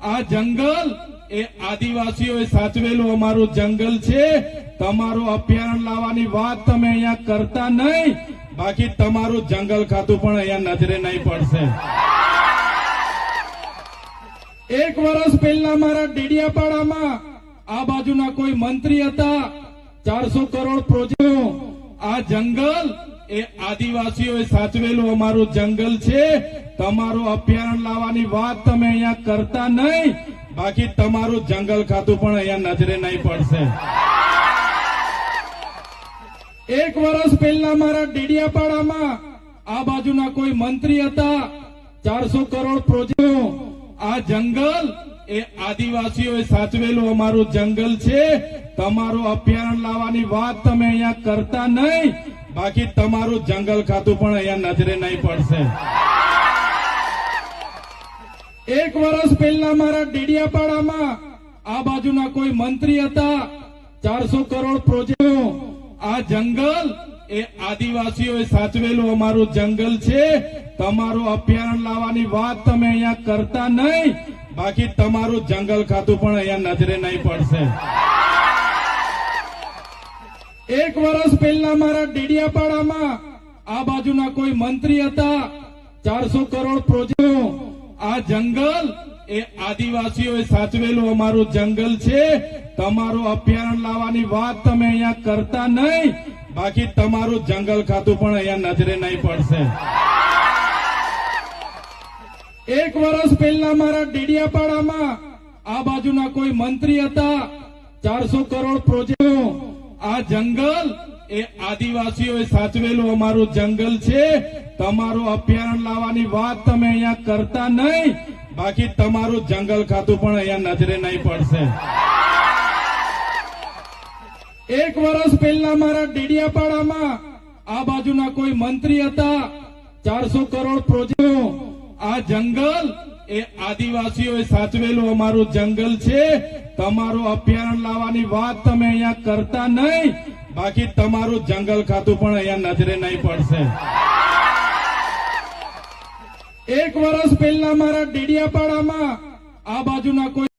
આ જંગલ એ આદિવાસીઓએ સાચવેલું અમારું જંગલ છે। તમારું અભયારણ્ય લાવવાની વાત તમે અહીંયા કરતા નહીં, બાકી તમારું જંગલ ખાતું પણ અહીંયા નજરે નહીં પડશે। એક વર્ષ પહેલા મારા ડેડિયાપાડામાં આ બાજુના કોઈ મંત્રી હતા, 400 કરોડ પ્રોજેક્ટ। આ જંગલ એ આદિવાસીઓએ સાચવેલું અમારું જંગલ છે। તમારું અભયારણ્ય લાવવાની વાત તમે અહીંયા કરતા નહીં, બાકી તમારું જંગલ ખાતું પણ અહીંયા નજરે નહીં પડશે। એક વર્ષ પહેલા મારા ડેડિયાપાડામાં આ બાજુના કોઈ મંત્રી હતા, 400 કરોડ પ્રોજેક્ટ। આ જંગલ એ આદિવાસીઓએ સાચવેલું અમારું જંગલ છે। તમારું અભયારણ્ય લાવવાની વાત તમે અહીંયા કરતા નહીં, બાકી તમારું જંગલ ખાતું પણ અહીંયા નજરે નહીં પડશે। એક વર્ષ પહેલા મારા ડેડિયાપાડામાં આ બાજુના કોઈ મંત્રી હતા, 400 કરોડ પ્રોજેક્ટ। આ જંગલ એ આદિવાસીઓએ સાચવેલું અમારું જંગલ છે। તમારું અભયારણ્ય લાવવાની વાત તમે અહીંયા કરતા નહીં, બાકી તમારું જંગલ ખાતું પણ અહીંયા નજરે નહીં પડશે। એક વર્ષ પહેલા મારા ડેડિયાપાડામાં આ બાજુના કોઈ મંત્રી હતા, 400 કરોડ પ્રોજેક્ટ। આ જંગલ એ આદિવાસીઓએ સાચવેલું અમારું જંગલ છે। તમારું અભયારણ્ય લાવવાની વાત તમે અહીંયા કરતા નહીં, બાકી તમારું જંગલ ખાતું પણ અહીંયા નજરે નહીં પડશે। એક વર્ષ પહેલા મારા ડેડિયાપાડામાં આ બાજુના કોઈ મંત્રી હતા, 400 કરોડ પ્રોજેક્ટ। આ જંગલ એ આદિવાસીઓએ સાચવેલું અમારું જંગલ છે। તમારું અભયારણ્ય લાવવાની વાત તમે અહીંયા કરતા નહીં, બાકી તમારું જંગલ ખાતું પણ અહીંયા નજરે નહીં પડશે। એક વર્ષ પહેલા મારા ડેડિયાપાડામાં આ બાજુના કોઈ મંત્રી હતા, 400 કરોડ પ્રોજેક્ટ। આ જંગલ એ આદિવાસીઓએ સાચવેલું અમારું જંગલ છે। તમારું અભયારણ્ય લાવવાની વાત તમે અહીંયા કરતા નહીં, બાકી તમારું જંગલ ખાતું પણ અહીંયા નજરે નહીં પડશે। એક વર્ષ પહેલા મારા ડેડિયાપાડામાં આ બાજુના કોઈ